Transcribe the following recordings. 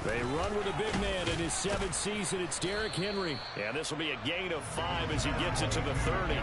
They run with a big man in his 7th season. It's Derrick Henry. Yeah, this will be a gain of 5 as he gets it to the 30.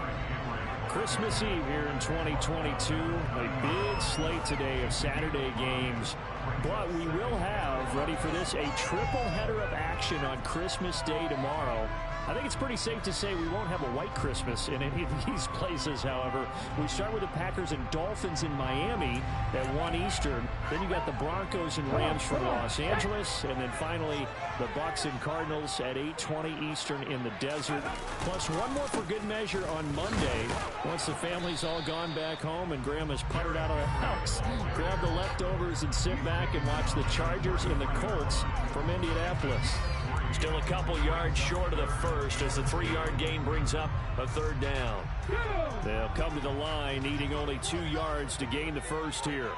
Christmas Eve here in 2022. A big slate today of Saturday games. But we will have, ready for this, a triple header of action on Christmas Day tomorrow. I think it's pretty safe to say we won't have a white Christmas in any of these places, however. We start with the Packers and Dolphins in Miami at 1 Eastern. Then you got the Broncos and Rams from Los Angeles. And then finally, the Bucs and Cardinals at 8:20 Eastern in the desert. Plus one more for good measure on Monday. Once the family's all gone back home and Grandma's puttered out of the house, grab the leftovers and sit back and watch the Chargers and the Colts from Indianapolis. Still a couple yards short of the first as the 3-yard gain brings up a 3rd down. They'll come to the line needing only 2 yards to gain the first here.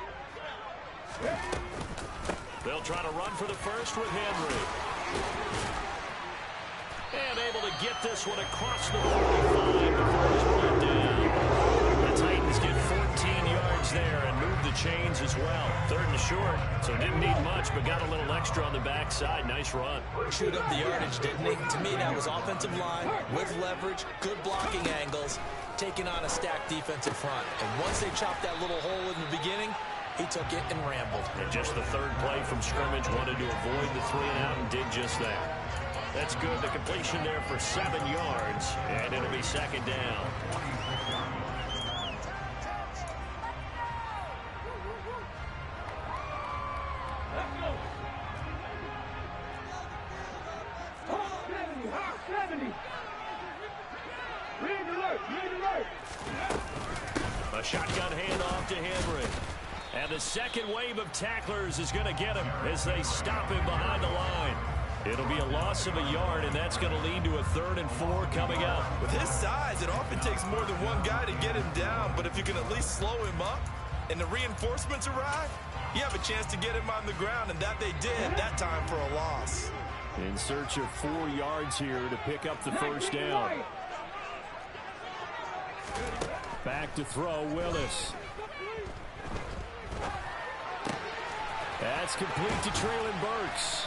They'll try to run for the first with Henry. And able to get this one across the 45 before he's brought down. The Titans get 14 yards there and move the chains as well. 3rd and short, so didn't need much, but got a little extra on the backside. Nice run. Chewed up the yardage, didn't he? To me, that was offensive line with leverage, good blocking angles, taking on a stacked defensive front. And once they chopped that little hole in the beginning, he took it and rambled. And just the 3rd play from scrimmage, wanted to avoid the 3-and-out and did just that. That's good. The completion there for 7 yards, and it'll be 2nd down. A shotgun handoff to Henry. And the second wave of tacklers is going to get him as they stop him behind the line. It'll be a loss of a yard, and that's going to lead to a 3rd and 4 coming up. With his size, it often takes more than one guy to get him down, but if you can at least slow him up and the reinforcements arrive, you have a chance to get him on the ground, and that they did that time for a loss. In search of 4 yards here to pick up the first down. Back to throw, Willis. That's complete to Traylon Burks.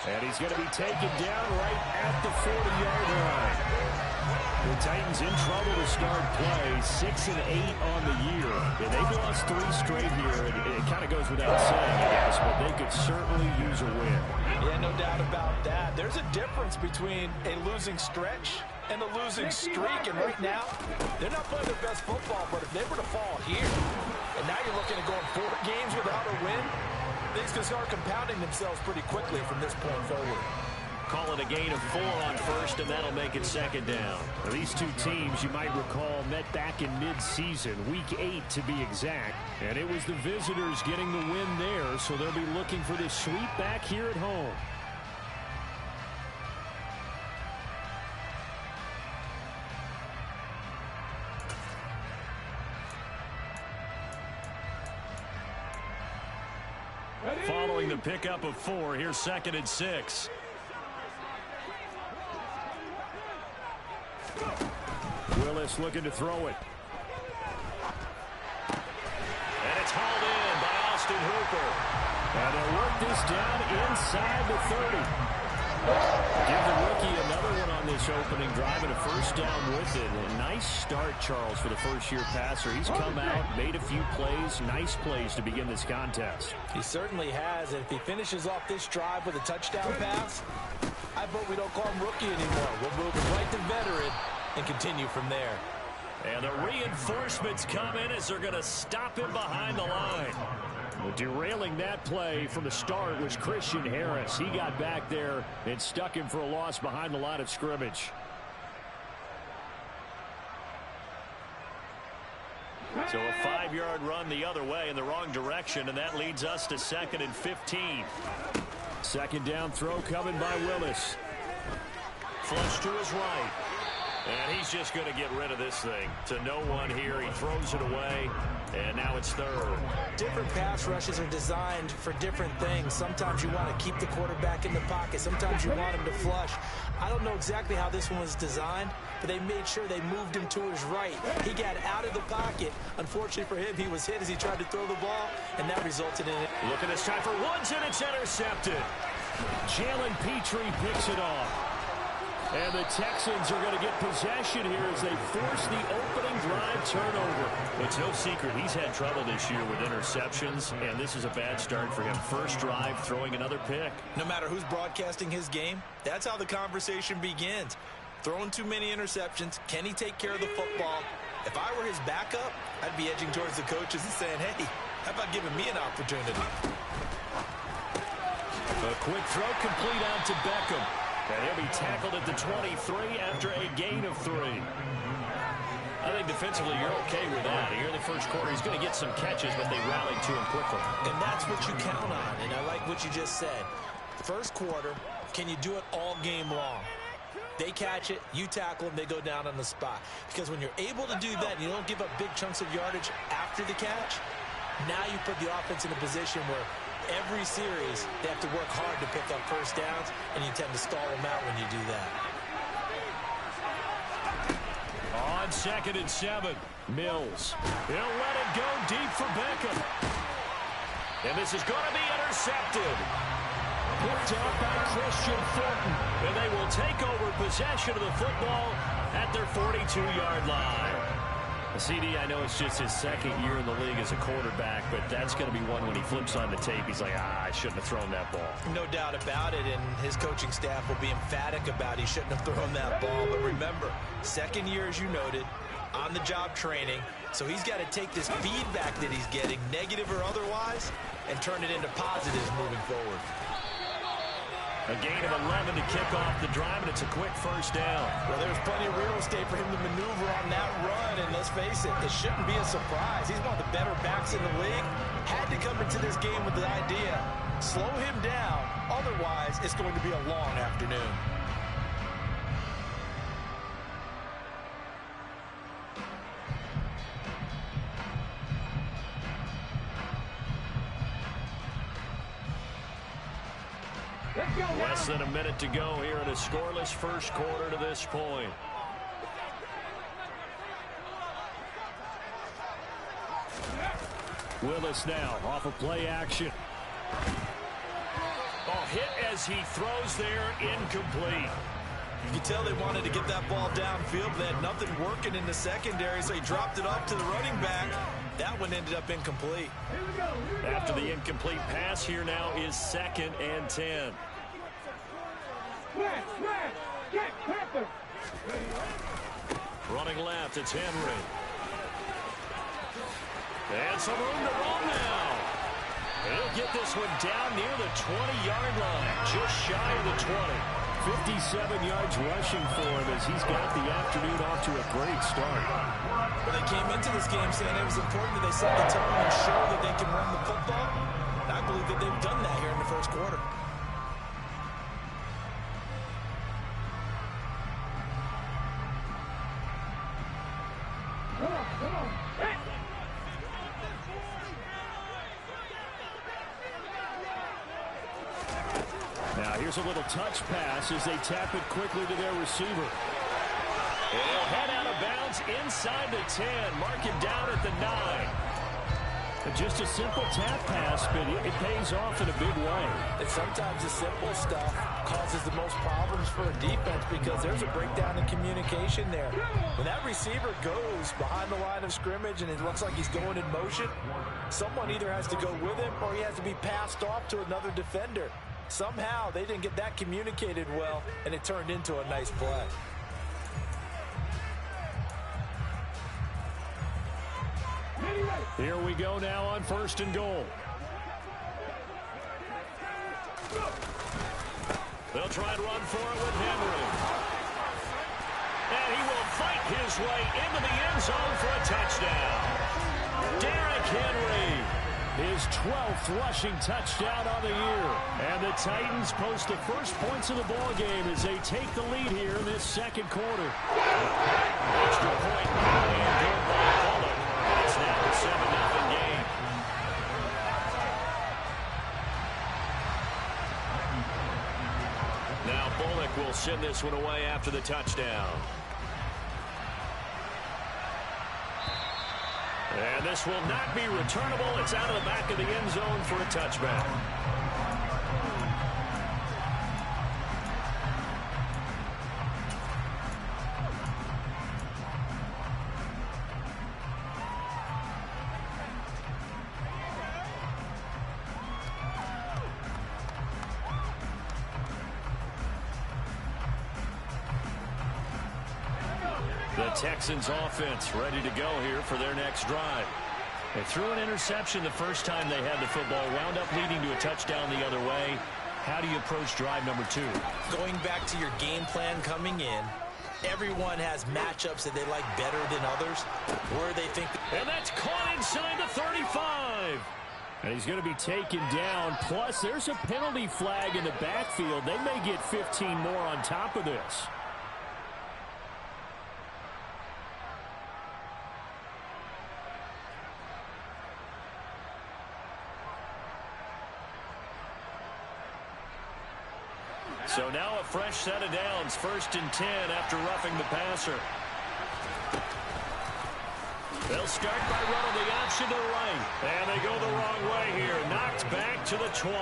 And he's going to be taken down right at the 40-yard line. The Titans in trouble to start play, 6-8 on the year. And they've lost 3 straight here. It kind of goes without saying, I guess, but they could certainly use a win. Yeah, no doubt about that. There's a difference between a losing stretch and a losing streak. And right now, they're not playing their best football, but if they were to fall here, and now you're looking at going 4 games without a win, things can start compounding themselves pretty quickly from this point forward. Call it a gain of 4 on first, and that'll make it 2nd down. Now, these two teams, you might recall, met back in mid-season, week 8 to be exact. And it was the visitors getting the win there, so they'll be looking for this sweep back here at home. Following the pickup of 4, here's 2nd and 6. Willis looking to throw it. And it's hauled in by Austin Hooper. And they'll work this down inside the 30. Give the rookie another one on this opening drive and a first down with it. A nice start, Charles, for the first-year passer. He's come out, made a few plays, nice plays to begin this contest. He certainly has. And if he finishes off this drive with a touchdown pass, I vote we don't call him rookie anymore. We'll move him right to veteran and continue from there. And the reinforcements come in as they're going to stop him behind the line. Well, derailing that play from the start was Christian Harris. He got back there and stuck him for a loss behind the line of scrimmage. So a 5-yard run the other way in the wrong direction, and that leads us to 2nd and 15. 2nd down throw coming by Willis. Flush to his right. And he's just going to get rid of this thing. To no one here. He throws it away. And now it's third. Different pass rushes are designed for different things. Sometimes you want to keep the quarterback in the pocket. Sometimes you want him to flush. I don't know exactly how this one was designed, but they made sure they moved him to his right. He got out of the pocket. Unfortunately for him, he was hit as he tried to throw the ball, and that resulted in it. Look at this time for Woods, and it's intercepted. Jalen Petrie picks it off. And the Texans are going to get possession here as they force the opening drive turnover. It's no secret he's had trouble this year with interceptions, and this is a bad start for him. First drive, throwing another pick. No matter who's broadcasting his game, that's how the conversation begins. Throwing too many interceptions, can he take care of the football? If I were his backup, I'd be edging towards the coaches and saying, hey, how about giving me an opportunity? A quick throw complete out to Beckham. And he'll be tackled at the 23 after a gain of 3. I think defensively you're okay with that. Here in the first quarter, he's going to get some catches, but they rallied to him quickly. And that's what you count on, and I like what you just said. First quarter, can you do it all game long? They catch it, you tackle them, they go down on the spot. Because when you're able to do that and you don't give up big chunks of yardage after the catch, now you put the offense in a position where every series, they have to work hard to pick up first downs, and you tend to stall them out when you do that. On 2nd and 7, Mills. He'll let it go deep for Beckham. And this is going to be intercepted. Picked up by Christian Thornton. And they will take over possession of the football at their 42-yard line. CD, I know it's just his second year in the league as a quarterback, but that's going to be one when he flips on the tape. He's like, I shouldn't have thrown that ball. No doubt about it, and his coaching staff will be emphatic about he shouldn't have thrown that ball. But remember, second year, as you noted, on-the-job training, so he's got to take this feedback that he's getting, negative or otherwise, and turn it into positives moving forward. A gain of 11 to kick off the drive, and it's a quick first down. Well, there's plenty of real estate for him to maneuver on that run, and let's face it, it shouldn't be a surprise. He's one of the better backs in the league. Had to come into this game with the idea, slow him down, otherwise it's going to be a long afternoon. Less than a minute to go here in a scoreless first quarter to this point. Willis now off of play action. Oh, hit as he throws there, incomplete. You can tell they wanted to get that ball downfield, but they had nothing working in the secondary, so he dropped it off to the running back. That one ended up incomplete. After the incomplete pass, here now is 2nd and 10. Running left, it's Henry. And some room to run now. He'll get this one down near the 20-yard line, just shy of the 20. 57 yards rushing for him as he's got the afternoon off to a great start. Well, they came into this game saying it was important that they set the tone and show that they can run the football. And I believe that they've done that here in the first quarter. Now here's a little touch pass as they tap it quickly to their receiver. And he'll head out of bounds inside the 10. Mark him down at the 9. And just a simple tap pass, but it pays off in a big way. And sometimes the simple stuff causes the most problems for a defense because there's a breakdown in communication there. When that receiver goes behind the line of scrimmage and it looks like he's going in motion, someone either has to go with him or he has to be passed off to another defender. Somehow they didn't get that communicated well, and it turned into a nice play. Here we go now on 1st and goal. They'll try and run for it with Henry. And he will fight his way into the end zone for a touchdown. Derrick Henry. his 12th rushing touchdown on the year. And the Titans post the first points of the ball game as they take the lead here in this second quarter. Extra point and good by Bullock. It's now a 7-0 game. Now Bullock will send this one away after the touchdown. And this will not be returnable. It's out of the back of the end zone for a touchback. The Texans offense ready to go here for their next drive. They threw an interception the first time they had the football, wound up leading to a touchdown the other way. How do you approach drive number 2? Going back to your game plan coming in, everyone has matchups that they like better than others, where they think. And that's caught inside the 35. And he's going to be taken down. Plus, there's a penalty flag in the backfield. They may get 15 more on top of this. So now a fresh set of downs, 1st and 10 after roughing the passer. They'll start by running the option to the right. And they go the wrong way here. Knocked back to the 20.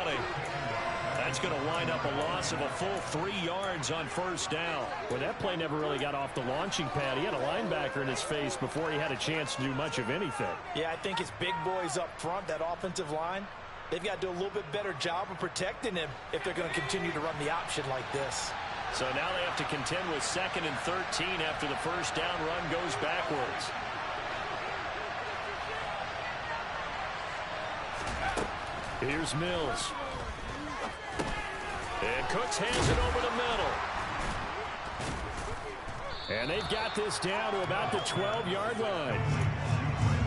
That's going to wind up a loss of a full 3 yards on 1st down. Well, that play never really got off the launching pad. He had a linebacker in his face before he had a chance to do much of anything. Yeah, I think it's big boys up front, that offensive line. They've got to do a little bit better job of protecting him if they're going to continue to run the option like this. So now they have to contend with 2nd and 13 after the 1st down run goes backwards. Here's Mills. And Cooks hands it over the middle. And they've got this down to about the 12-yard line.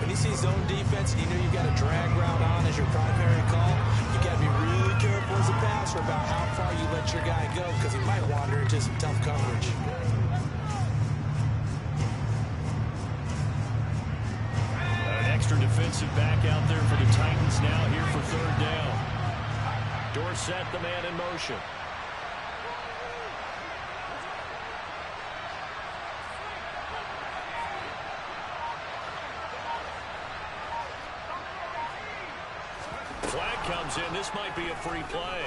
When you see zone defense and you know you've got a drag route on as your primary call, you've got to be really careful as a passer about how far you let your guy go because he might wander into some tough coverage. An extra defensive back out there for the Titans now here for 3rd down. Dorsett, the man in motion. Flag comes in. This might be a free play.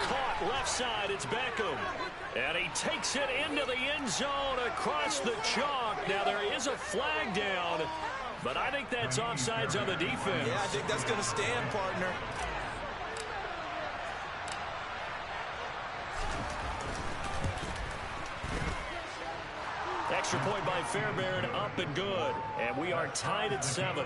Caught left side. It's Beckham. And he takes it into the end zone across the chalk. Now there is a flag down, but I think that's offsides on the defense. Yeah, I think that's going to stand, partner. Extra point by Fairbairn, up and good. And we are tied at 7.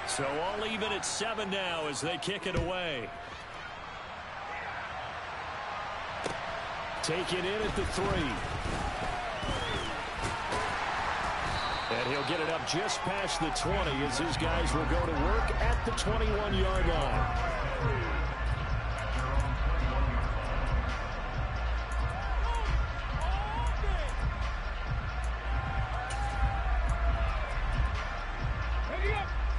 So all even at 7 now as they kick it away. Take it in at the 3. And he'll get it up just past the 20 as his guys will go to work at the 21-yard line.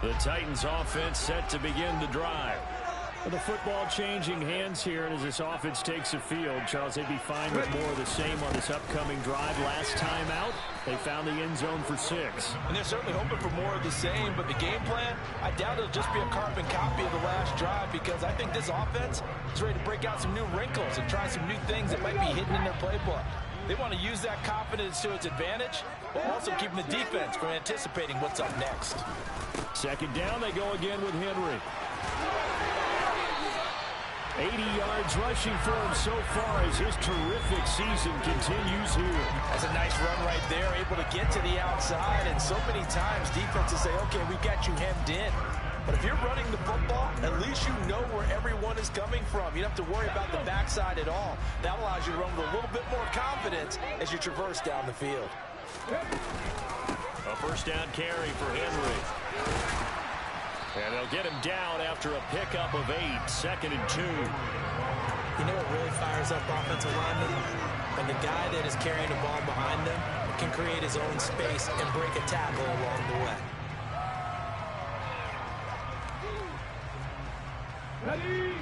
The Titans offense set to begin the drive. The football changing hands here, and as this offense takes the field, Charles, they'd be fine with more of the same on this upcoming drive. Last time out, they found the end zone for 6. And they're certainly hoping for more of the same, but the game plan, I doubt it'll just be a carbon copy of the last drive because I think this offense is ready to break out some new wrinkles and try some new things that might be hidden in their playbook. They want to use that confidence to its advantage, while also keeping the defense from anticipating what's up next. 2nd down, they go again with Henry. 80 yards rushing for him so far as his terrific season continues here. That's a nice run right there, able to get to the outside, and so many times defenses say, okay, we've got you hemmed in. But if you're running the football, at least you know where everyone is coming from. You don't have to worry about the backside at all. That allows you to run with a little bit more confidence as you traverse down the field. A first down carry for Henry. And they'll get him down after a pickup of 8, 2nd and 2. You know what really fires up offensive linemen? When the guy that is carrying the ball behind them can create his own space and break a tackle along the way.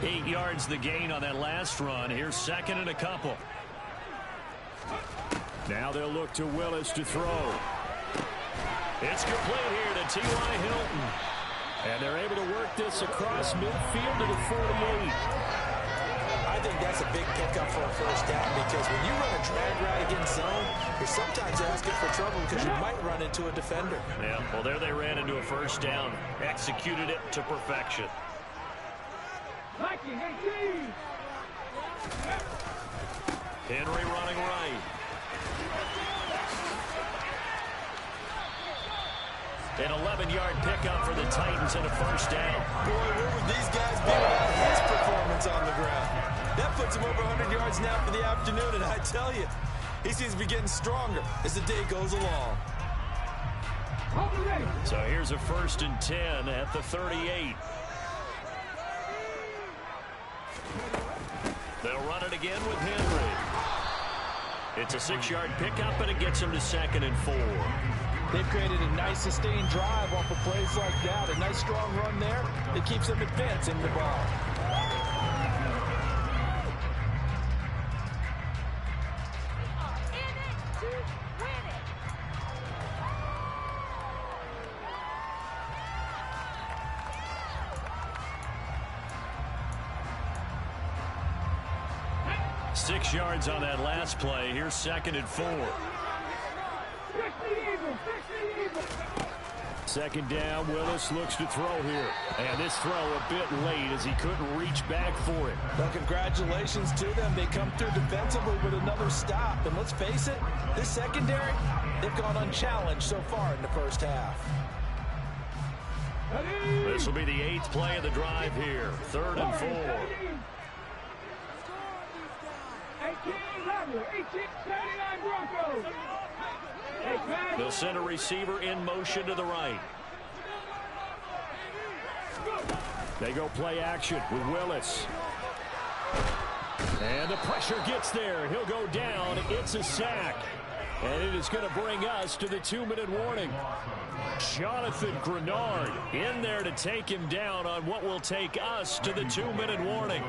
8 yards the gain on that last run. Here's 2nd and a couple. Now they'll look to Willis to throw. It's complete here to T.Y. Hilton. And they're able to work this across midfield to the 48. I think that's a big pickup for a first down because when you run a drag route against zone, you're sometimes asking for trouble because you might run into a defender. Yeah, well, there they ran into a first down. Executed it to perfection. Henry running right. An 11-yard pickup for the Titans and a first down. Boy, where would these guys be without his performance on the ground? That puts him over 100 yards now for the afternoon, and I tell you, he seems to be getting stronger as the day goes along. So here's a 1st and 10 at the 38. They'll run it again with Henry. It's a 6-yard pickup, and it gets him to 2nd and 4. They've created a nice sustained drive off of plays like that. A nice strong run there that keeps them advancing the ball. Six yards on that last play. Here's 2nd and 4. 2nd down, Willis looks to throw here. And this throw a bit late as he couldn't reach back for it. Well, congratulations to them. They come through defensively with another stop. And let's face it, this secondary, they've gone unchallenged so far in the first half. This will be the 8th play of the drive here. 3rd and 4. They'll send a receiver in motion to the right. They go play action with Willis. And the pressure gets there. He'll go down. It's a sack. And it is going to bring us to the 2-minute warning. Jonathan Grenard in there to take him down on what will take us to the 2-minute warning.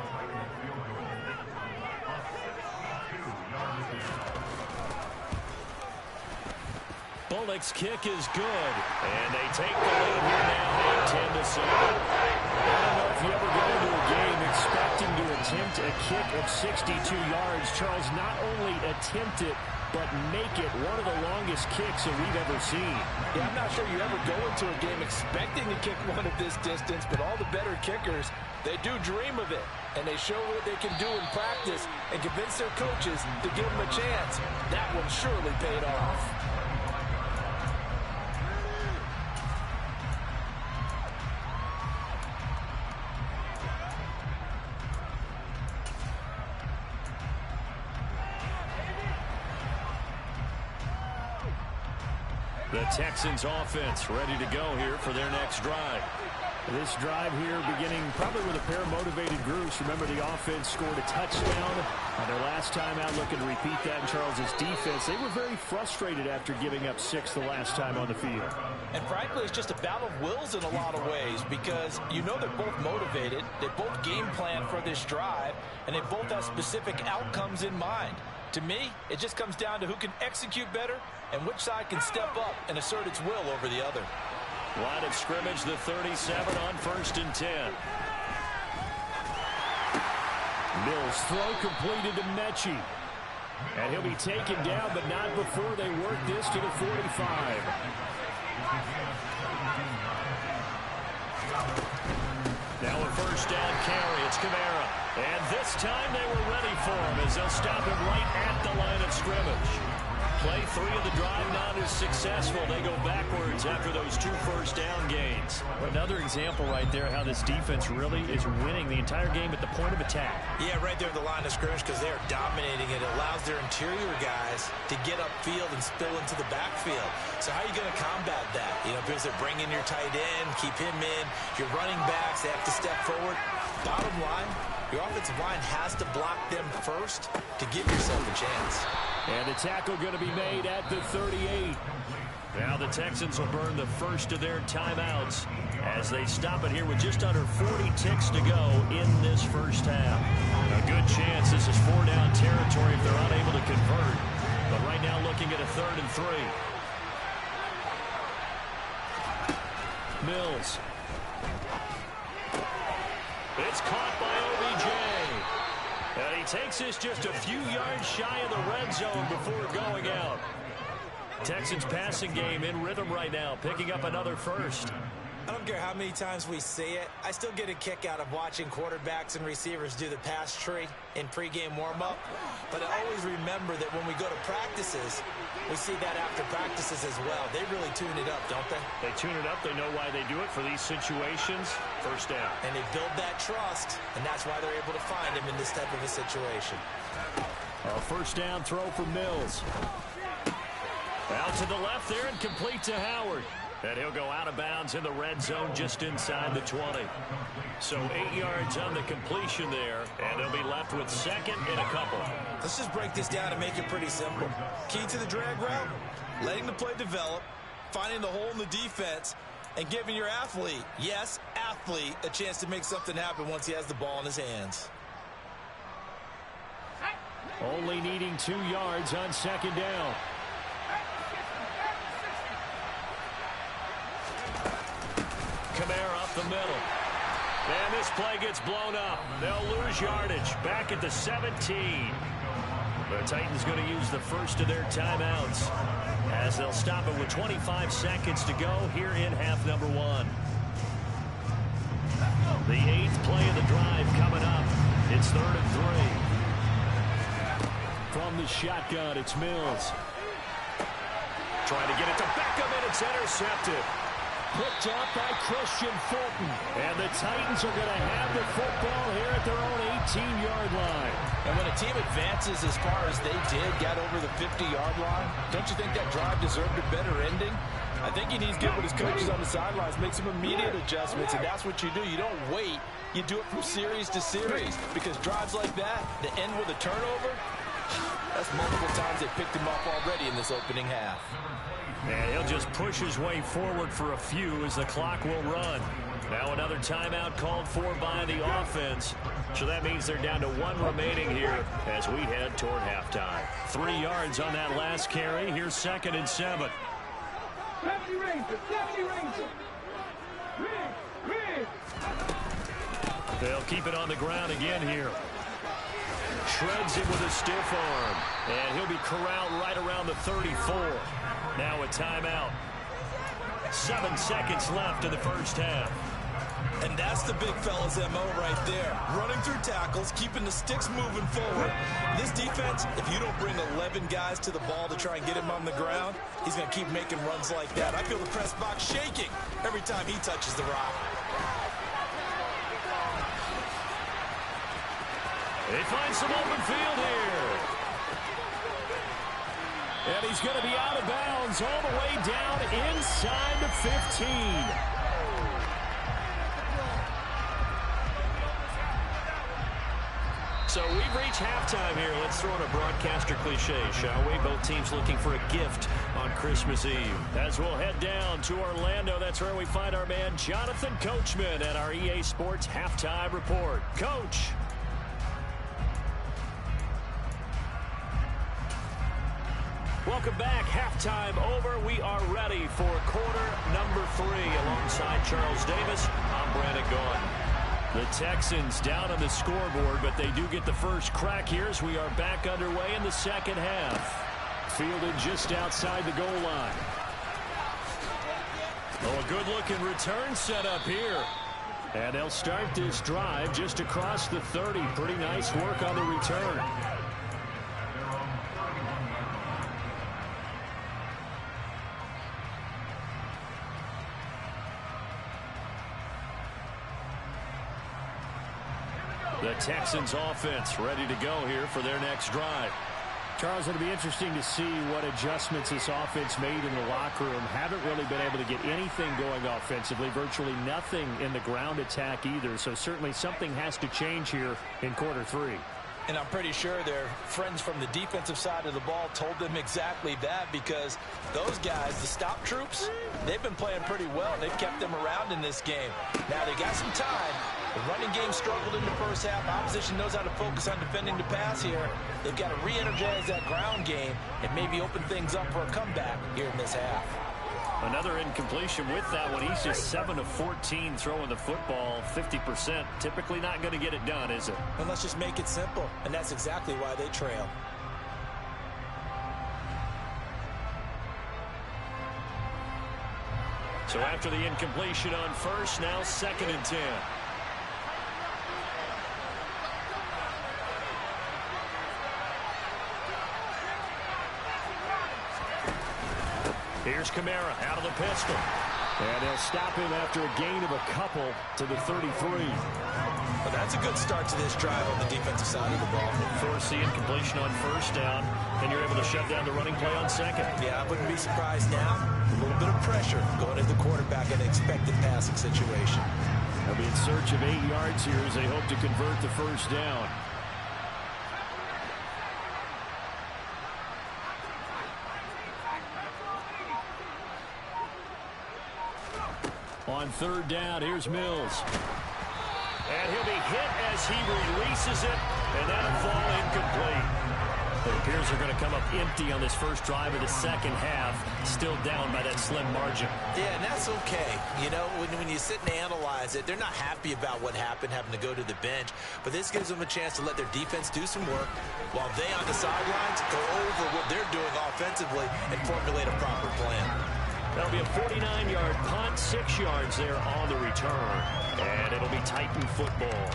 Bullock's kick is good. And they take the lead here now, 10-7. I don't know if you ever go into a game expecting to attempt a kick of 62 yards. Charles, not only attempt it, but make it one of the longest kicks that we've ever seen. Yeah, I'm not sure you ever go into a game expecting to kick one of this distance, but all the better kickers, they do dream of it. And they show what they can do in practice and convince their coaches to give them a chance. That one surely paid off. The Texans offense ready to go here for their next drive. This drive here beginning probably with a pair of motivated groups. Remember, the offense scored a touchdown on their last time out, looking to repeat that in Charles's defense. They were very frustrated after giving up 6 the last time on the field. And frankly, it's just a battle of wills in a lot of ways because you know they're both motivated. They both game plan for this drive, and they both have specific outcomes in mind. To me, it just comes down to who can execute better and which side can step up and assert its will over the other. Line of scrimmage, the 37 on 1st and 10. Mills throw completed to Mechie. And he'll be taken down, but not before they work this to the 45. Now a first down carry. It's Kamara. And this time they were ready for him as they'll stop him right at the line of scrimmage. Play 3 of the drive now to successful. They go backwards after those 2 first-down gains. Another example right there how this defense really is winning the entire game at the point of attack. Yeah, right there at the line of scrimmage because they are dominating it. It allows their interior guys to get upfield and spill into the backfield. So how are you going to combat that? You know, because they're bringing your tight end, keep him in. Your running backs, they have to step forward. Bottom line, your offensive line has to block them first to give yourself a chance. And the tackle going to be made at the 38. Now the Texans will burn the first of their timeouts as they stop it here with just under 40 ticks to go in this first half. A good chance this is 4-down territory if they're unable to convert. But right now looking at a 3rd and 3. Mills. It's caught by OBJ. And he takes this just a few yards shy of the red zone before going out. Texans passing game in rhythm right now, picking up another first. I don't care how many times we see it. I still get a kick out of watching quarterbacks and receivers do the pass tree in pregame warm-up. But I always remember that when we go to practices, we see that after practices as well. They really tune it up, don't they? They tune it up. They know why they do it for these situations. First down. And they build that trust, and that's why they're able to find him in this type of a situation. A first down throw for Mills. Out to the left there and complete to Howard. And he'll go out of bounds in the red zone just inside the 20. So 8 yards on the completion there, and they'll be left with 2nd and a couple. Let's just break this down and make it pretty simple. Key to the drag route, letting the play develop, finding the hole in the defense, and giving your athlete, yes, athlete, a chance to make something happen once he has the ball in his hands. Only needing 2 yards on 2nd down. Kamara up the middle. And this play gets blown up. They'll lose yardage. Back at the 17. The Titans going to use the first of their timeouts as they'll stop it with 25 seconds to go here in half number 1. The 8th play of the drive coming up. It's 3rd and 3. From the shotgun, it's Mills. Trying to get it to Beckham, and it's intercepted. Picked up by Christian Fulton. And the Titans are going to have the football here at their own 18-yard line. And when a team advances as far as they did, got over the 50-yard line, don't you think that drive deserved a better ending? I think he needs to get with his coaches on the sidelines, make some immediate adjustments, and that's what you do. You don't wait. You do it from series to series because drives like that end with a turnover, that's multiple times they picked him off already in this opening half. And he'll just push his way forward for a few as the clock will run. Now another timeout called for by the offense. So that means they're down to 1 remaining here as we head toward halftime. 3 yards on that last carry. Here's 2nd and 7. They'll keep it on the ground again here. Shreds it with a stiff arm. And he'll be corralled right around the 34. Now a timeout. 7 seconds left in the first half. And that's the big fella's MO right there. Running through tackles, keeping the sticks moving forward. This defense, if you don't bring 11 guys to the ball to try and get him on the ground, he's going to keep making runs like that. I feel the press box shaking every time he touches the rock. They find some open field here. And he's going to be out of bounds all the way down inside the 15. So we've reached halftime here. Let's throw in a broadcaster cliche, shall we? Both teams looking for a gift on Christmas Eve. As we'll head down to Orlando, that's where we find our man Jonathan Coachman at our EA Sports Halftime Report. Coach. Welcome back. Halftime over. We are ready for quarter number 3. Alongside Charles Davis, I'm Brandon Gaughan. The Texans down on the scoreboard, but they do get the first crack here as we are back underway in the second half. Fielded just outside the goal line. Oh, a good-looking return set up here. And they'll start this drive just across the 30. Pretty nice work on the return. The Texans offense ready to go here for their next drive. Charles, it'll be interesting to see what adjustments this offense made in the locker room. Haven't really been able to get anything going offensively, virtually nothing in the ground attack either. So certainly something has to change here in quarter 3. And I'm pretty sure their friends from the defensive side of the ball told them exactly that, because those guys, the stop troops, they've been playing pretty well. They've kept them around in this game. Now they got some time. The running game struggled in the first half. Opposition knows how to focus on defending the pass here. They've got to re-energize that ground game and maybe open things up for a comeback here in this half. Another incompletion with that one. He's just 7 of 14 throwing the football, 50%. Typically not going to get it done, is it? And let's just make it simple, and that's exactly why they trail. So after the incompletion on first, now 2nd and 10. Here's Kamara out of the pistol. And they'll stop him after a gain of a couple to the 33. Well, that's a good start to this drive on the defensive side of the ball. Force the incompletion on first down, and you're able to shut down the running play on second. Yeah, I wouldn't be surprised now. A little bit of pressure going at the quarterback in an expected passing situation. They'll be in search of 8 yards here as they hope to convert the first down. On 3rd down, here's Mills. And he'll be hit as he releases it, and that'll fall incomplete. It appears they're going to come up empty on this first drive of the second half, still down by that slim margin. Yeah, and that's okay. You know, when you sit and analyze it, they're not happy about what happened, having to go to the bench. But this gives them a chance to let their defense do some work while they on the sidelines go over what they're doing offensively and formulate a proper plan. That'll be a 49-yard punt, 6 yards there on the return. And it'll be Titan football.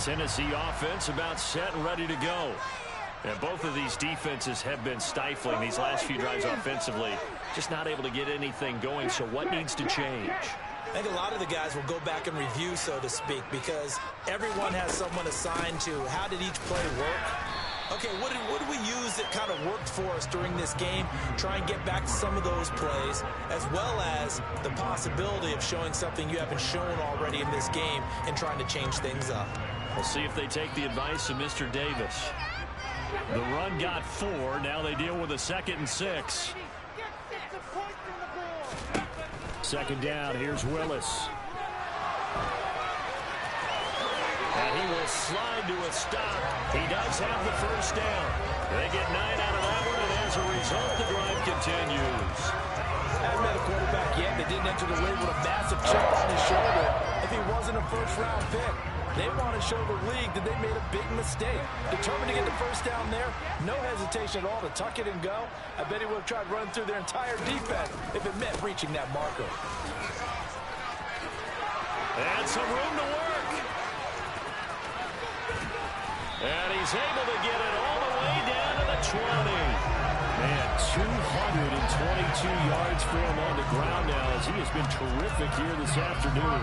Tennessee offense about set and ready to go. And both of these defenses have been stifling these last few drives offensively. Just not able to get anything going, so what needs to change? I think a lot of the guys will go back and review, so to speak, because everyone has someone assigned to how did each play work. Okay, what did we use that kind of worked for us during this game? Try and get back to some of those plays, as well as the possibility of showing something you haven't shown already in this game and trying to change things up. We'll see if they take the advice of Mr. Davis. The run got 4. Now they deal with a 2nd and 6. 2nd down. Here's Willis. And he will slide to a stop. He does have the first down. They get 9 out of that one, and as a result, the drive continues. Haven't met a quarterback yet that didn't enter the league with a massive chip on his shoulder if he wasn't a first-round pick. They want to show the league that they made a big mistake. Determined to get the first down there, no hesitation at all to tuck it and go. I bet he would have tried running through their entire defense if it meant reaching that marker. And some room to work. And he's able to get it all the way down to the 20. Man, 222 yards for him on the ground now as he has been terrific here this afternoon.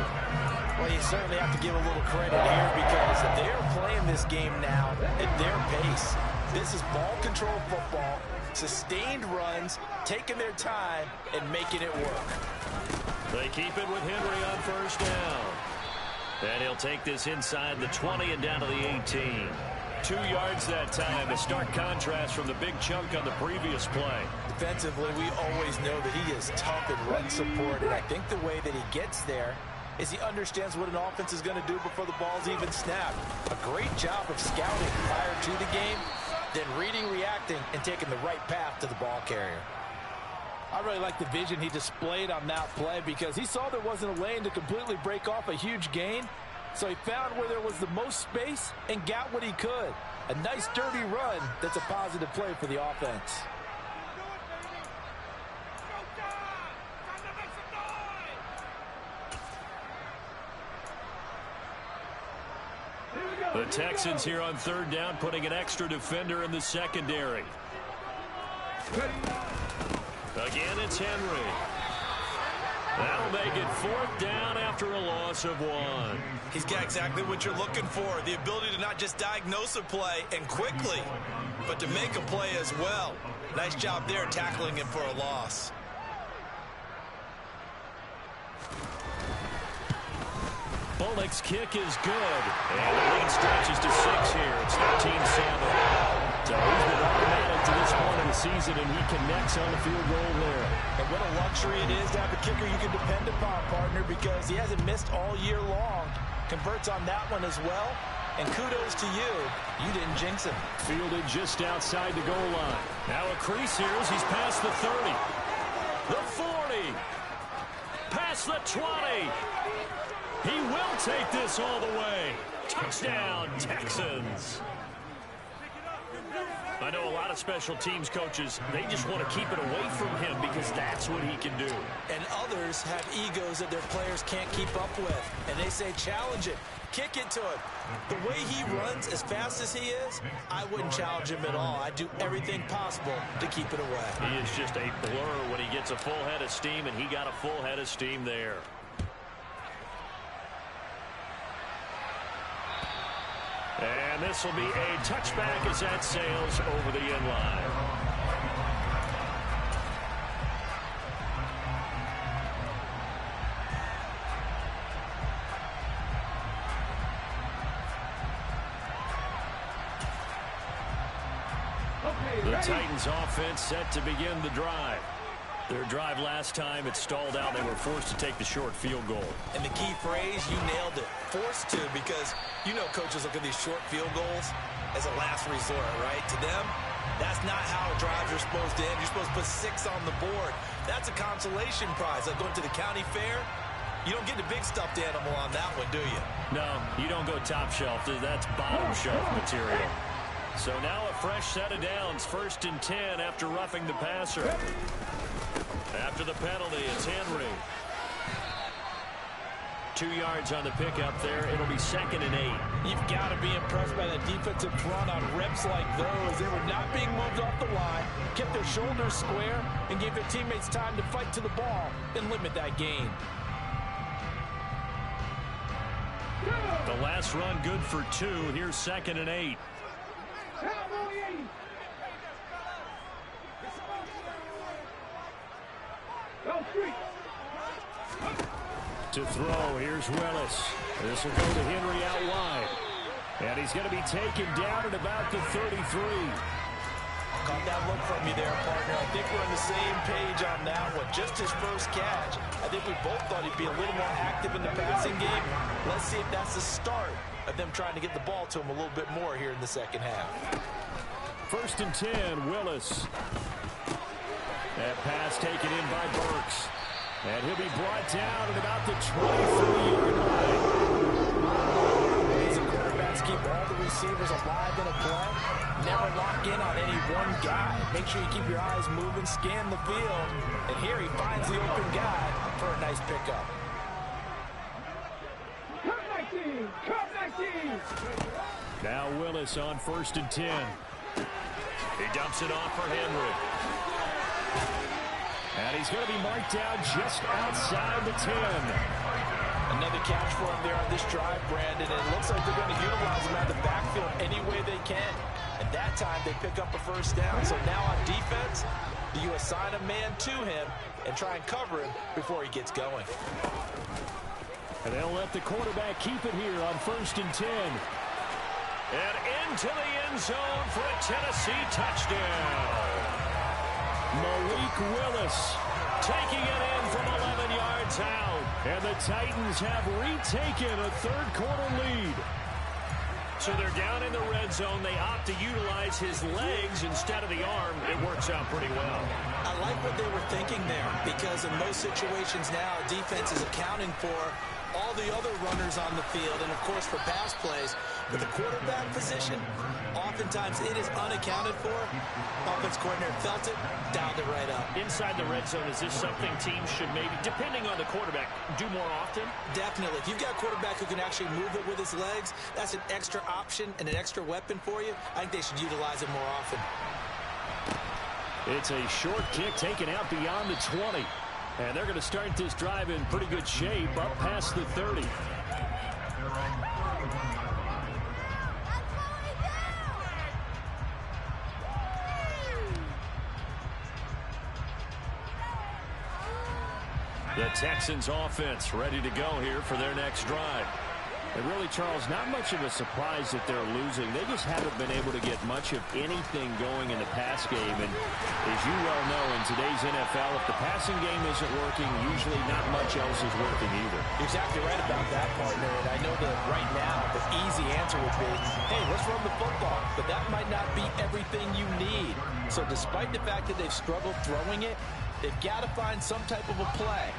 Well, you certainly have to give a little credit here because they're playing this game now at their pace. This is ball control football, sustained runs, taking their time, and making it work. They keep it with Henry on first down. And he'll take this inside the 20 and down to the 18. 2 yards that time, a stark contrast from the big chunk on the previous play. Defensively, we always know that he is tough in run support, and I think the way that he gets there is he understands what an offense is going to do before the ball's even snapped. A great job of scouting prior to the game, then reading, reacting, and taking the right path to the ball carrier. I really like the vision he displayed on that play because he saw there wasn't a lane to completely break off a huge gain. So he found where there was the most space and got what he could. A nice dirty run that's a positive play for the offense. The Texans here on 3rd down, putting an extra defender in the secondary. Again, it's Henry. That'll make it 4th down after a loss of 1. He's got exactly what you're looking for, the ability to not just diagnose a play and quickly, but to make a play as well. Nice job there tackling him for a loss. Bullock's kick is good. And the lead stretches to 6 here. It's 13-7. So he's been automatic to this point of the season, and he connects on the field goal there. And what a luxury it is to have a kicker you can depend upon, partner, because he hasn't missed all year long. Converts on that one as well. And kudos to you. You didn't jinx him. Fielded just outside the goal line. Now a crease here as he's past the 30. The 40. Past the 20. He will take this all the way. Touchdown, Texans. I know a lot of special teams coaches, they just want to keep it away from him because that's what he can do. And others have egos that their players can't keep up with. And they say, challenge it. Kick it to him. The way he runs as fast as he is, I wouldn't challenge him at all. I'd do everything possible to keep it away. He is just a blur when he gets a full head of steam, and he got a full head of steam there. And this will be a touchback as that sails over the end line. The Titans offense set to begin the drive. Their drive last time, it stalled out. They were forced to take the short field goal. And the key phrase, you nailed it. Forced to, because you know coaches look at these short field goals as a last resort, right? To them, that's not how drives are supposed to end. You're supposed to put 6 on the board. That's a consolation prize. Like going to the county fair, you don't get the big stuffed animal on that one, do you? No, you don't go top shelf. That's bottom shelf material. So now a fresh set of downs. 1st and 10 after roughing the passer. After the penalty, it's Henry. 2 yards on the pickup there. It'll be 2nd and 8. You've got to be impressed by that defensive front on reps like those. They were not being moved off the line, kept their shoulders square, and gave their teammates time to fight to the ball and limit that gain. The last run good for 2. Here's 2nd and 8. To throw, here's Willis. This will go to Henry out wide. And he's going to be taken down at about the 33. Caught that look from you there, partner. I think we're on the same page on that one. Just his first catch. I think we both thought he'd be a little more active in the passing game. Let's see if that's the start of them trying to get the ball to him a little bit more here in the second half. 1st and 10, Willis. That pass taken in by Burks. And he'll be brought down at about the 23-yard line. Amazing quarterbacks keep all the receivers alive in a play. Never lock in on any one guy. Make sure you keep your eyes moving, scan the field. And here he finds the open guy for a nice pickup. Now Willis on 1st and 10. He dumps it off for Henry. And he's going to be marked down just outside the 10. Another catch for him there on this drive, Brandon. And it looks like they're going to utilize him out of the backfield any way they can. And that time they pick up a 1st down. So now on defense, you assign a man to him and try and cover him before he gets going. And they'll let the quarterback keep it here on 1st and 10. And into the end zone for a Tennessee touchdown. Malik Willis taking it in from 11 yards out. And the Titans have retaken a 3rd quarter lead. So they're down in the red zone. They opt to utilize his legs instead of the arm. It works out pretty well. I like what they were thinking there, because in most situations now, defense is accounting for all the other runners on the field, and of course for pass plays. But the quarterback position, oftentimes it is unaccounted for. Offense coordinator felt it, dialed it right up. Inside the red zone, is this something teams should maybe, depending on the quarterback, do more often? Definitely. If you've got a quarterback who can actually move it with his legs, that's an extra option and an extra weapon for you. I think they should utilize it more often. It's a short kick taken out beyond the 20. And they're going to start this drive in pretty good shape up past the 30. The Texans offense ready to go here for their next drive. And really, Charles, not much of a surprise that they're losing. They just haven't been able to get much of anything going in the pass game. And as you well know, in today's NFL, if the passing game isn't working, usually not much else is working either. You're exactly right about that, partner. And I know that right now the easy answer would be, hey, let's run the football. But that might not be everything you need. So despite the fact that they've struggled throwing it, they've got to find some type of a play,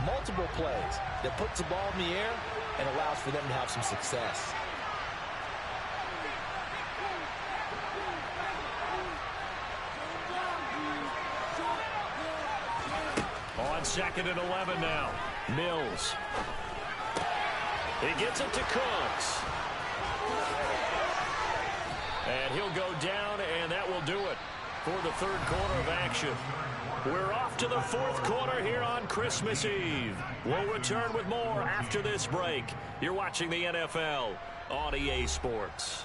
multiple plays, that puts the ball in the air and allows for them to have some success. On 2nd and 11 now. Mills. He gets it to Cooks. And he'll go down, and that will do it for the third quarter of action. We're off to the fourth quarter here on Christmas Eve. We'll return with more after this break. You're watching the NFL on EA Sports.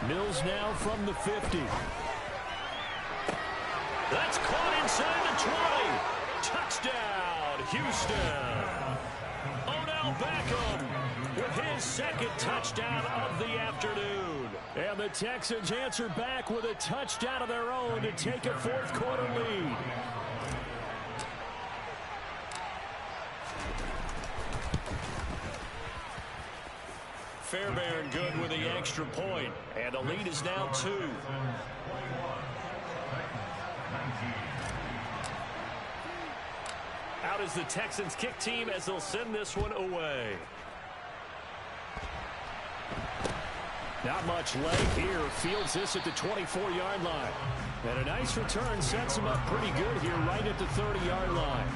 Mills now from the 50. That's caught inside the 20. Touchdown, Houston. Odell Beckham with his second touchdown of the afternoon. And the Texans answer back with a touchdown of their own to take a fourth quarter lead. Fairbairn good with the extra point, and the lead is now 2. Out is the Texans kick team as they'll send this one away. Not much leg here. Fields this at the 24-yard line. And a nice return sets him up pretty good here right at the 30-yard line.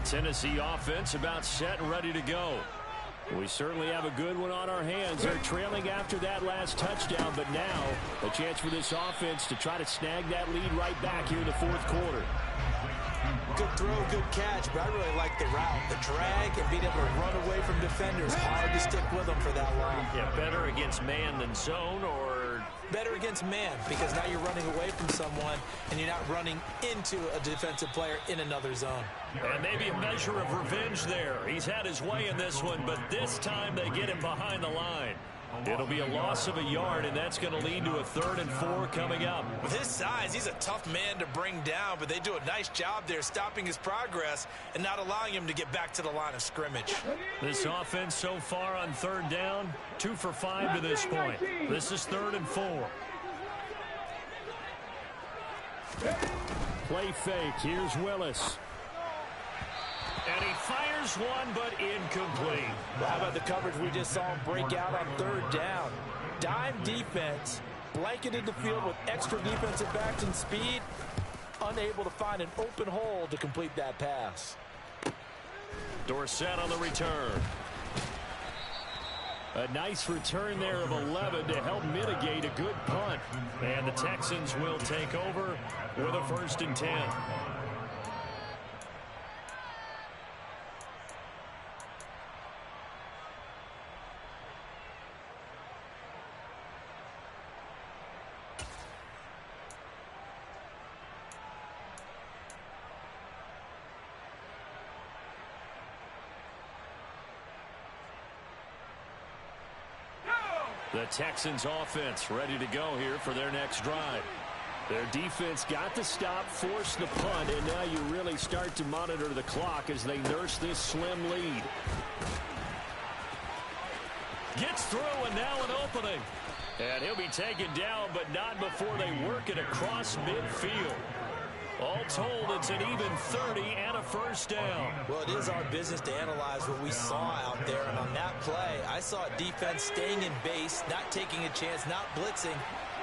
Tennessee offense about set and ready to go. We certainly have a good one on our hands. They're trailing after that last touchdown, but now a chance for this offense to try to snag that lead right back here in the fourth quarter. Good throw, good catch, but I really like the route. The drag and being able to run away from defenders. Hard to stick with them for that long. Yeah, better against man than zone, or better against man, because now you're running away from someone and you're not running into a defensive player in another zone. And maybe a measure of revenge there. He's had his way in this one, but this time they get him behind the line. It'll be a loss of a yard, and that's going to lead to a 3rd and 4 coming up. With his size, he's a tough man to bring down, but they do a nice job there stopping his progress and not allowing him to get back to the line of scrimmage. This offense so far on 3rd down, 2 for 5 to this point. This is 3rd and 4. Play fake. Here's Willis. And he fires one, but incomplete. Well, how about the coverage we just saw him break out on 3rd down? Dime defense, blanketed the field with extra defensive backs and speed, unable to find an open hole to complete that pass. Dorsett on the return. A nice return there of 11 to help mitigate a good punt. And the Texans will take over with a 1st and 10. The Texans offense ready to go here for their next drive. Their defense got the stop, forced the punt, and now you really start to monitor the clock as they nurse this slim lead. Gets through, and now an opening. And he'll be taken down, but not before they work it across midfield. All told, it's an even 30 and a first down. Well, it is our business to analyze what we saw out there. And on that play, I saw a defense staying in base, not taking a chance, not blitzing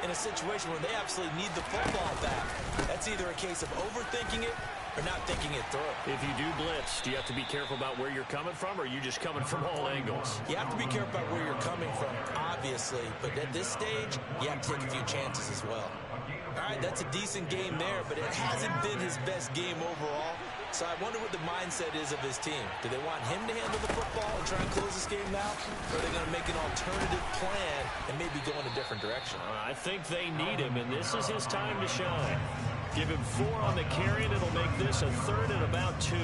in a situation where they absolutely need the football back. That's either a case of overthinking it or not thinking it through. If you do blitz, do you have to be careful about where you're coming from, or are you just coming from all angles? You have to be careful about where you're coming from, obviously. But at this stage, you have to take a few chances as well. All right, that's a decent game there, but it hasn't been his best game overall. So I wonder what the mindset is of his team. Do they want him to handle the football and try and close this game out? Or are they going to make an alternative plan and maybe go in a different direction? I think they need him, and this is his time to shine. Give him 4 on the carry, and it'll make this a 3rd and about 2.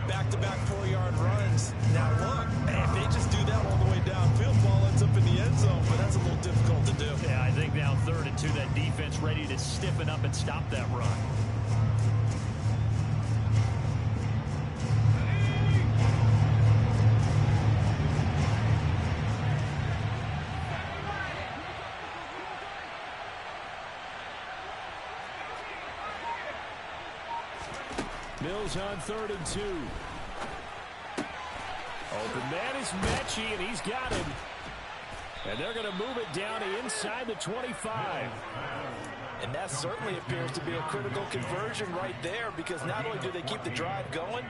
Back-to-back 4-yard runs. Now, look, if they just do that all the way downfield, ball ends up in the end zone, but that's a little difficult to do. Yeah, I think now 3rd and 2, that defense ready to stiffen up and stop that run. Mills on 3rd and 2. Open man is Mechie, and he's got him. And they're going to move it down to inside the 25. And that certainly appears to be a critical conversion right there, because not only do they keep the drive going,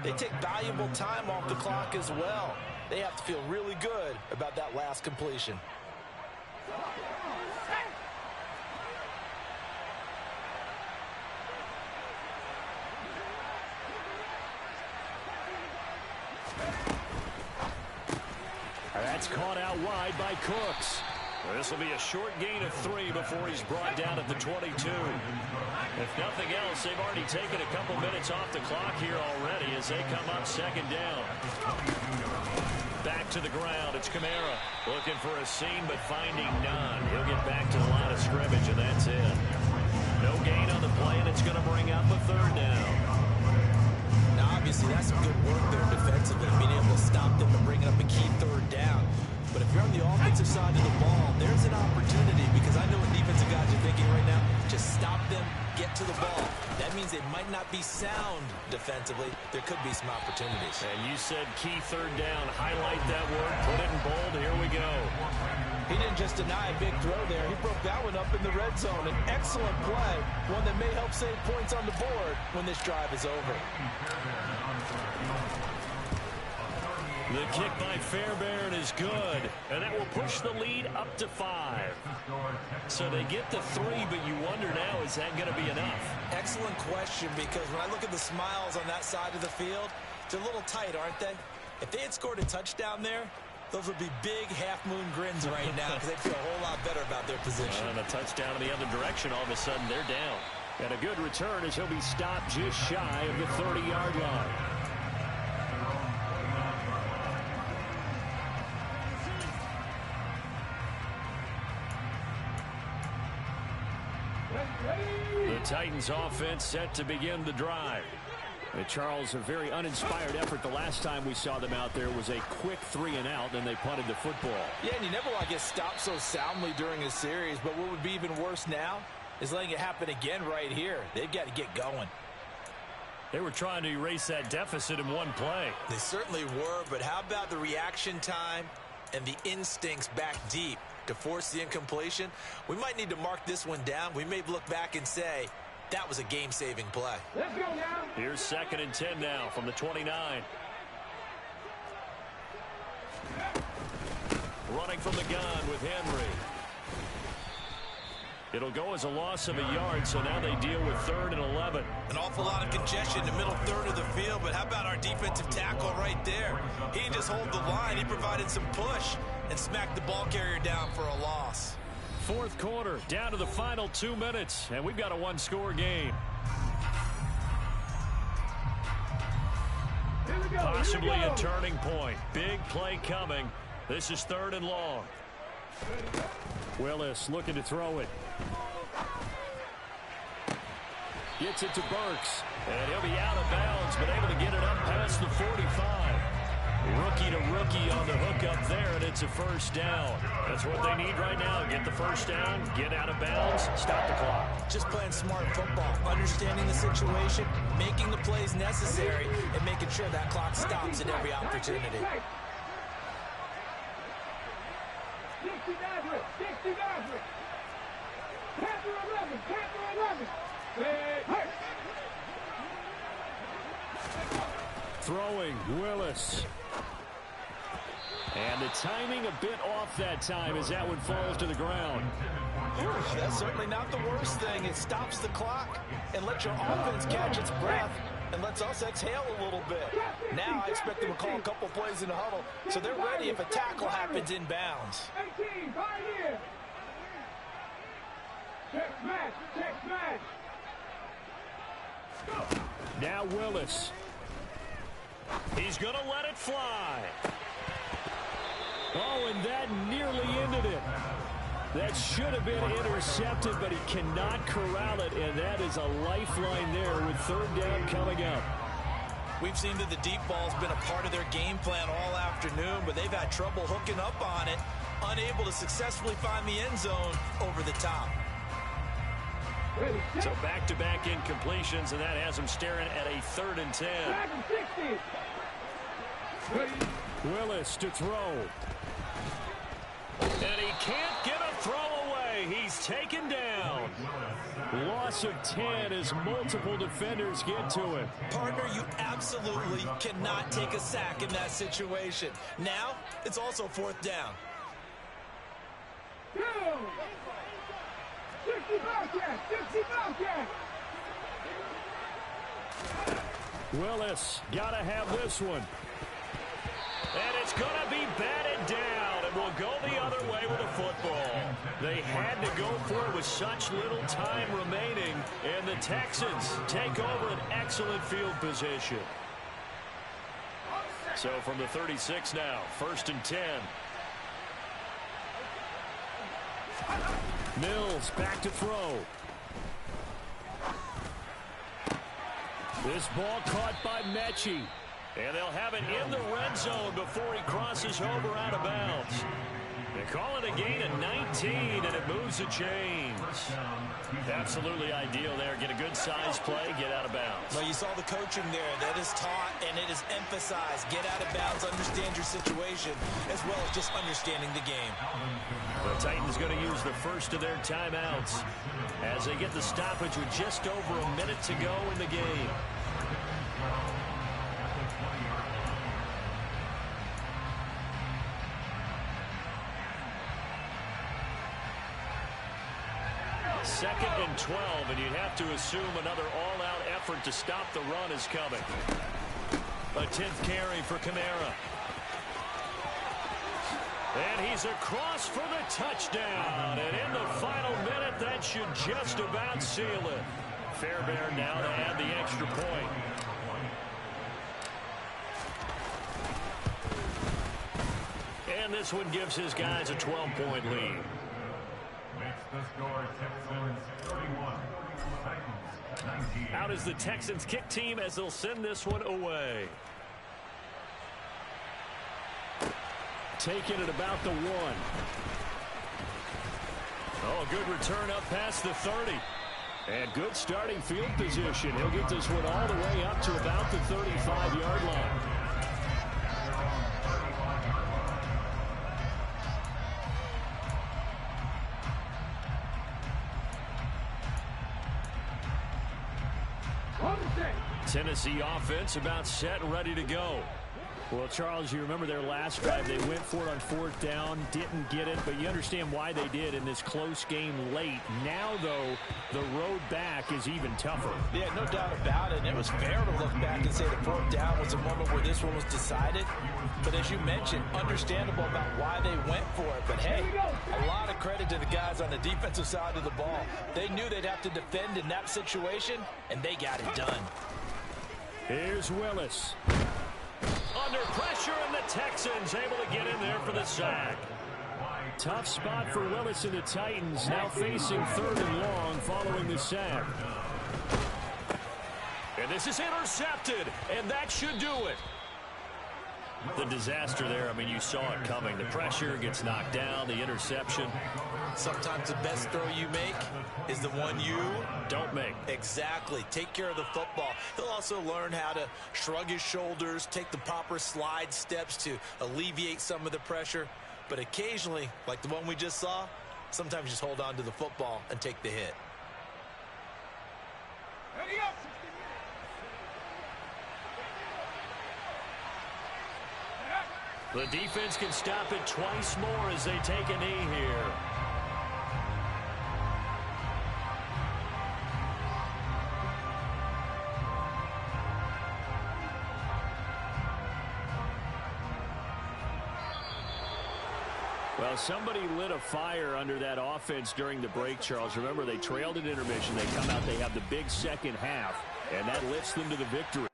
they take valuable time off the clock as well. They have to feel really good about that last completion. That's caught out wide by Cooks. This will be a short gain of 3 before he's brought down at the 22. If nothing else, they've already taken a couple minutes off the clock here already as they come up 2nd down. Back to the ground. It's Kamara looking for a seam but finding none. He'll get back to the line of scrimmage, and that's it. No gain on the play, and it's going to bring up a 3rd down. Now, obviously, that's some good work there defensively, being able to stop them and bring up a key 3rd down. But if you're on the offensive side of the ball, there's an opportunity, because I know what defensive guys are thinking right now. Just stop them, get to the ball. That means they might not be sound defensively. There could be some opportunities. And you said key 3rd down. Highlight that word. Put it in bold. Here we go. He didn't just deny a big throw there. He broke that one up in the red zone. An excellent play, one that may help save points on the board when this drive is over. The kick by Fairbairn is good, and that will push the lead up to 5. So they get the 3, but you wonder now, is that going to be enough? Excellent question, because when I look at the smiles on that side of the field, they're a little tight, aren't they? If they had scored a touchdown there, those would be big half-moon grins right now, because they'd feel a whole lot better about their position. And a touchdown in the other direction, all of a sudden they're down. And a good return as he'll be stopped just shy of the 30-yard line. The Titans offense set to begin the drive. Charles, a very uninspired effort the last time we saw them out there was a quick 3-and-out, then they punted the football. Yeah, and you never want to get stopped so soundly during a series, but what would be even worse now is letting it happen again right here. They've got to get going. They were trying to erase that deficit in one play. They certainly were, but how about the reaction time and the instincts back deep to force the incompletion? We might need to mark this one down. We may look back and say, that was a game-saving play. Let's go now. Here's 2nd and 10 now from the 29. Running from the gun with Henry. It'll go as a loss of a yard, so now they deal with 3rd and 11. An awful lot of congestion in the middle 3rd of the field, but how about our defensive tackle right there? He didn't just hold the line. He provided some push and smacked the ball carrier down for a loss. 4th quarter, down to the final 2 minutes, and we've got a 1-score game. Here Possibly we go. a turning point. Big play coming. This is 3rd and long. Willis looking to throw it. Gets it to Burks. And he'll be out of bounds, but able to get it up past the 45. Rookie to rookie on the hook up there, and it's a first down. That's what they need right now. Get the first down, get out of bounds, stop the clock. Just playing smart football, understanding the situation, making the plays necessary, and making sure that clock stops at every opportunity. Throwing, Willis. And the timing a bit off that time as that one falls to the ground. That's certainly not the worst thing. It stops the clock and lets your offense catch its breath and lets us exhale a little bit. Now I expect them to call a couple plays in the huddle so they're ready if a tackle happens in bounds. 18, 5 years. Check smash, check smash. Now Willis. He's going to let it fly. Oh, and that nearly ended it. That should have been intercepted, but he cannot corral it, and that is a lifeline there with third down coming up. We've seen that the deep ball's been a part of their game plan all afternoon, but they've had trouble hooking up on it, unable to successfully find the end zone over the top. So back-to-back incompletions, and that has them staring at a 3rd and 10. Willis to throw. And he can't get a throw away. He's taken down. Loss of 10 as multiple defenders get to it. Partner, you absolutely cannot take a sack in that situation. Now, it's also 4th down. 60 Bobcats, 60 Bobcats. Willis, gotta have this one. And it's going to be batted down, and will go the other way with a football. They had to go for it with such little time remaining, and the Texans take over an excellent field position. So from the 36 now, 1st and 10. Mills back to throw. This ball caught by Mechie. And they'll have it in the red zone before he crosses over out of bounds. They call it a gain of 19, and it moves the chains. Absolutely ideal there. Get a good size play, get out of bounds. Well, you saw the coaching there. That is taught, and it is emphasized. Get out of bounds, understand your situation, as well as just understanding the game. The Titans going to use the first of their timeouts as they get the stoppage with just over a minute to go in the game. Second and 12, and you'd have to assume another all-out effort to stop the run is coming. A 10th carry for Kamara. And he's across for the touchdown. And in the final minute, that should just about seal it. Fairbairn now to add the extra point. And this one gives his guys a 12-point lead. Out is the Texans kick team as they'll send this one away. Taking it about the 1. Oh, good return up past the 30. And good starting field position. He'll get this one all the way up to about the 35-yard line. Tennessee offense about set and ready to go. Well, Charles, you remember their last drive. They went for it on 4th down, didn't get it, but you understand why they did in this close game late. Now, though, the road back is even tougher. Yeah, no doubt about it. And it was fair to look back and say the 4th down was a moment where this one was decided. But as you mentioned, understandable about why they went for it. But, hey, a lot of credit to the guys on the defensive side of the ball. They knew they'd have to defend in that situation, and they got it done. Here's Willis. Under pressure, and the Texans able to get in there for the sack. Tough spot for Willis and the Titans, now facing 3rd and long following the sack. And this is intercepted, and that should do it. The disaster there, I mean, you saw it coming. The pressure gets knocked down, the interception. Sometimes the best throw you make is the one you don't make. Exactly. Take care of the football. He'll also learn how to shrug his shoulders, take the proper slide steps to alleviate some of the pressure. But occasionally, like the one we just saw, sometimes just hold on to the football and take the hit. Ready up. The defense can stop it twice more as they take a knee here. Well, somebody lit a fire under that offense during the break, Charles. Remember, they trailed at intermission. They come out, they have the big second half, and that lifts them to the victory.